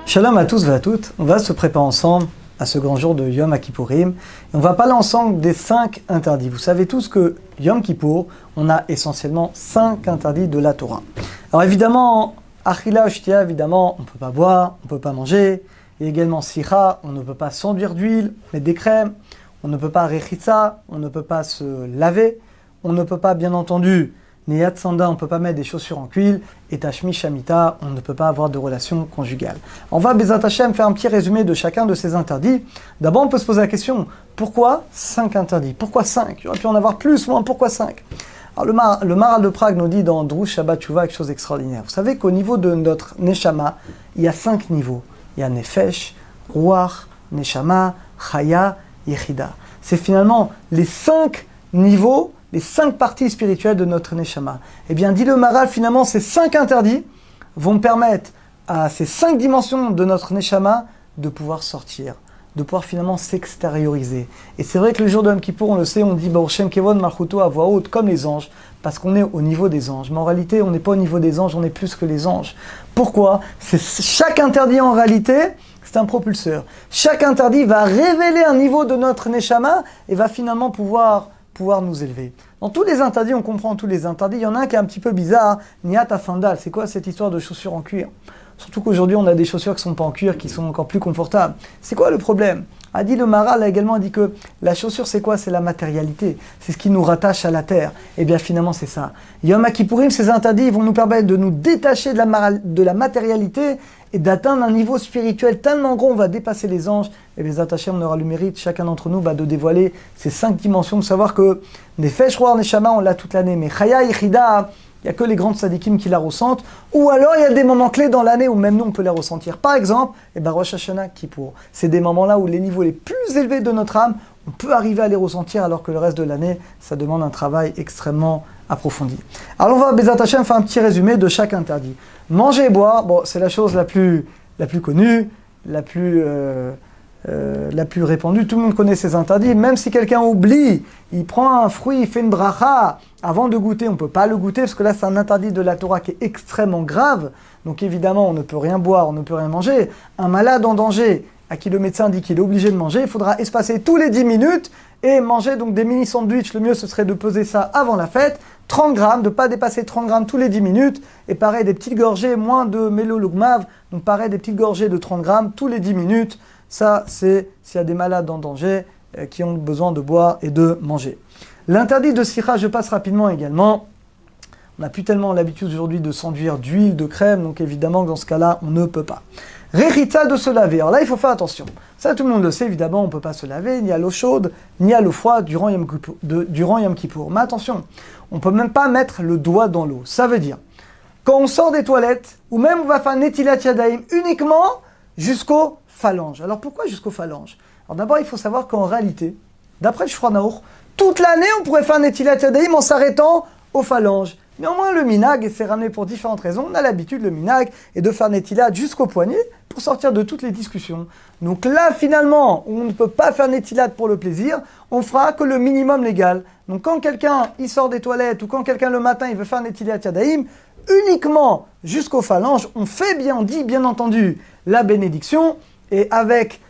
Shalom à tous et à toutes, on va se préparer ensemble à ce grand jour de Yom Kippourim. Et on va parler ensemble des 5 interdits. Vous savez tous que Yom Kippour, on a essentiellement 5 interdits de la Torah. Alors évidemment, Achila Ushtia, évidemment, on ne peut pas boire, on ne peut pas manger. Il y a également Sicha, on ne peut pas s'enduire d'huile, mettre des crèmes. On ne peut pas Rechitza, on ne peut pas se laver. On ne peut pas, bien entendu, Niyat Sanda, on ne peut pas mettre des chaussures en cuir, et Tashmi Shamita, on ne peut pas avoir de relations conjugales. On va, Bezat Hashem, faire un petit résumé de chacun de ces interdits. D'abord, on peut se poser la question, pourquoi 5 interdits? Pourquoi 5? Il aurait pu en avoir plus, moins, pourquoi 5? Alors, le Maharal de Prague nous dit dans Drush Shabbat Tshuvah quelque chose d'extraordinaire. Vous savez qu'au niveau de notre Neshama, il y a 5 niveaux. Il y a Nefesh, Ruach, Neshama, Chaya, Yechida. C'est finalement les 5 niveaux, les 5 parties spirituelles de notre Neshama. Eh bien, dit le Maharal, finalement, ces 5 interdits vont permettre à ces 5 dimensions de notre Neshama de pouvoir sortir, de pouvoir finalement s'extérioriser. Et c'est vrai que le jour de Yom Kippour, on le sait, on dit Baruch Shem Kevod Malchuto à voix haute, comme les anges, parce qu'on est au niveau des anges. Mais en réalité, on n'est pas au niveau des anges, on est plus que les anges. Pourquoi? Chaque interdit, en réalité, c'est un propulseur. Chaque interdit va révéler un niveau de notre Neshama et va finalement pouvoir nous élever. Dans tous les interdits, on comprend tous les interdits. Il y en a un qui est un petit peu bizarre, Niyat Sandal. C'est quoi cette histoire de chaussures en cuir? Surtout qu'aujourd'hui, on a des chaussures qui ne sont pas en cuir, qui sont encore plus confortables. C'est quoi le problème? A dit le Maharal, a également dit que la chaussure, c'est quoi? C'est la matérialité. C'est ce qui nous rattache à la terre. Et bien finalement, c'est ça. Yom Kippourim, ces interdits vont nous permettre de nous détacher de la matérialité et d'atteindre un niveau spirituel tellement grand, on va dépasser les anges. Et les attachés, on aura le mérite, chacun d'entre nous, de dévoiler ces 5 dimensions, de savoir que Nefesh, Ruach, Neshama, on l'a toute l'année. Mais Chaya, Yechida, il n'y a que les grandes sadikim qui la ressentent, ou alors il y a des moments clés dans l'année où même nous on peut les ressentir. Par exemple, Rosh Hashanah, Kippour. C'est des moments-là où les niveaux les plus élevés de notre âme, on peut arriver à les ressentir, alors que le reste de l'année, ça demande un travail extrêmement approfondi. Alors on va, Bezat Hashem, faire un petit résumé de chaque interdit. Manger et boire, bon, c'est la chose la plus connue, la plus répandue. Tout le monde connaît ces interdits. Même si quelqu'un oublie, il prend un fruit, il fait une bracha, avant de goûter, on ne peut pas le goûter, parce que là, c'est un interdit de la Torah qui est extrêmement grave. Donc évidemment, on ne peut rien boire, on ne peut rien manger. Un malade en danger, à qui le médecin dit qu'il est obligé de manger, il faudra espacer tous les 10 minutes et manger donc des mini sandwichs. Le mieux, ce serait de peser ça avant la fête. 30 grammes, de ne pas dépasser 30 grammes tous les 10 minutes. Et pareil, des petites gorgées, moins de mélolugmav. Donc pareil, des petites gorgées de 30 grammes tous les 10 minutes. Ça, c'est s'il y a des malades en danger qui ont besoin de boire et de manger. L'interdit de Sicha, je passe rapidement également. On n'a plus tellement l'habitude aujourd'hui de s'enduire d'huile, de crème, donc évidemment dans ce cas-là, on ne peut pas. Rechitza, de se laver. Alors là, il faut faire attention. Ça, tout le monde le sait, évidemment, on ne peut pas se laver, ni à l'eau chaude, ni à l'eau froide durant Yom Kippour. Mais attention, on ne peut même pas mettre le doigt dans l'eau. Ça veut dire, quand on sort des toilettes, ou même on va faire Netilat Yadayim, uniquement jusqu'aux phalanges. Alors pourquoi jusqu'aux phalanges? Alors d'abord, il faut savoir qu'en réalité, d'après le Shulchan Aruch, toute l'année, on pourrait faire Netilat Yadayim en s'arrêtant aux phalanges. Néanmoins, le minag, et c'est ramené pour différentes raisons, on a l'habitude, le minag, est de faire Netilat jusqu'au poignet pour sortir de toutes les discussions. Donc là, finalement, on ne peut pas faire Netilat pour le plaisir, on fera que le minimum légal. Donc quand quelqu'un, il sort des toilettes, ou quand quelqu'un le matin, il veut faire Netilat Yadayim, uniquement jusqu'aux phalanges, on fait bien, on dit bien entendu la bénédiction, et avec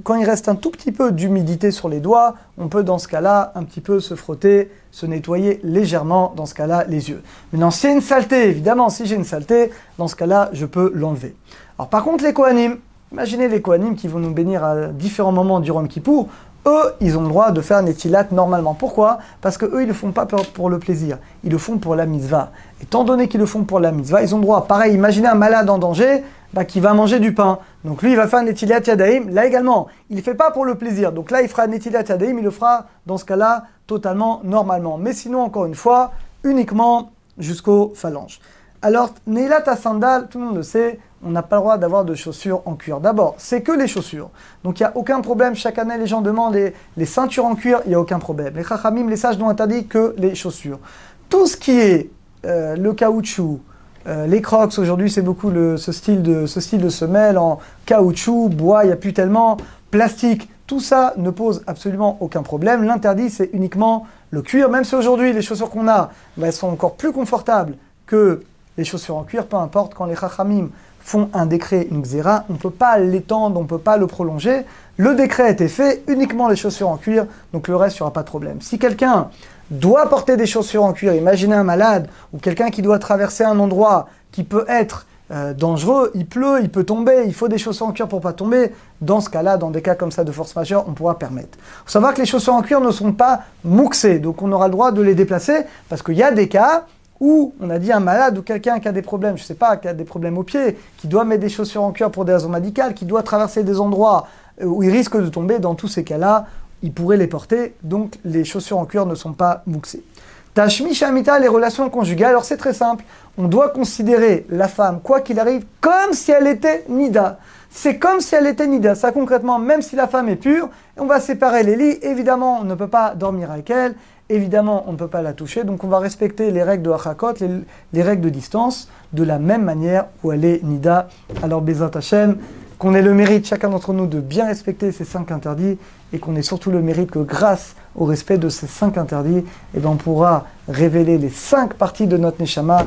quand il reste un tout petit peu d'humidité sur les doigts, on peut dans ce cas-là un petit peu se frotter, se nettoyer légèrement, dans ce cas-là, les yeux. Maintenant, s'il y a une saleté, évidemment, si j'ai une saleté, dans ce cas-là, je peux l'enlever. Alors par contre, les Kohanim, imaginez les Kohanim qui vont nous bénir à différents moments durant Yom Kippour, eux, ils ont le droit de faire Netilat normalement. Pourquoi? Parce que eux, ils ne le font pas pour le plaisir, ils le font pour la mitzvah. Étant donné qu'ils le font pour la mitzvah, ils ont le droit. Pareil, imaginez un malade en danger, qui va manger du pain. Donc lui, il va faire Netilat Yadayim. Là également, il ne fait pas pour le plaisir. Donc là, il fera Netilat Yadayim, il le fera dans ce cas-là totalement normalement. Mais sinon, encore une fois, uniquement jusqu'aux phalanges. Alors, Neilat Sandal, tout le monde le sait, on n'a pas le droit d'avoir de chaussures en cuir. D'abord, c'est que les chaussures. Donc il n'y a aucun problème. Chaque année, les gens demandent les ceintures en cuir, il n'y a aucun problème. Les Chachamim, les sages n'ont interdit que les chaussures. Tout ce qui est le caoutchouc, les crocs, aujourd'hui, c'est beaucoup ce style de semelle en caoutchouc, bois, il n'y a plus tellement, plastique. Tout ça ne pose absolument aucun problème. L'interdit, c'est uniquement le cuir. Même si aujourd'hui, les chaussures qu'on a, elles sont encore plus confortables que les chaussures en cuir, peu importe, quand les Chachamim font un décret, une xéra, on ne peut pas l'étendre, on ne peut pas le prolonger. Le décret a été fait, uniquement les chaussures en cuir, donc le reste, il n'y aura pas de problème. Si quelqu'un doit porter des chaussures en cuir, imaginez un malade ou quelqu'un qui doit traverser un endroit qui peut être dangereux, il pleut, il peut tomber, il faut des chaussures en cuir pour ne pas tomber. Dans ce cas-là, dans des cas comme ça de force majeure, on pourra permettre. Il faut savoir que les chaussures en cuir ne sont pas mouxées, donc on aura le droit de les déplacer, parce qu'il y a des cas où on a dit un malade ou quelqu'un qui a des problèmes, je ne sais pas, qui a des problèmes aux pieds, qui doit mettre des chaussures en cuir pour des raisons médicales, qui doit traverser des endroits où il risque de tomber, dans tous ces cas-là, il pourrait les porter, donc les chaussures en cuir ne sont pas mouxées. Tashmi Shamita, les relations conjugales, alors c'est très simple, on doit considérer la femme, quoi qu'il arrive, comme si elle était Nida. C'est comme si elle était Nida, ça concrètement, même si la femme est pure, on va séparer les lits, évidemment on ne peut pas dormir avec elle, évidemment on ne peut pas la toucher, donc on va respecter les règles de Hachakot, les règles de distance, de la même manière où elle est Nida. Alors Bezat Hashem, qu'on ait le mérite, chacun d'entre nous, de bien respecter ces 5 interdits, et qu'on ait surtout le mérite que grâce au respect de ces 5 interdits, eh ben, on pourra révéler les 5 parties de notre Neshama,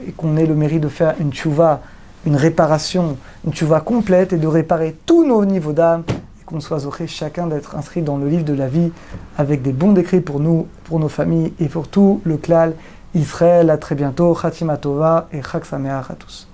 et qu'on ait le mérite de faire une tchouva, une réparation, une tchouva complète, et de réparer tous nos niveaux d'âme, et qu'on soit zoché chacun d'être inscrit dans le livre de la vie, avec des bons décrets pour nous, pour nos familles, et pour tout le klal Israël. À très bientôt, Khatima Tova, et Chag Sameach à tous.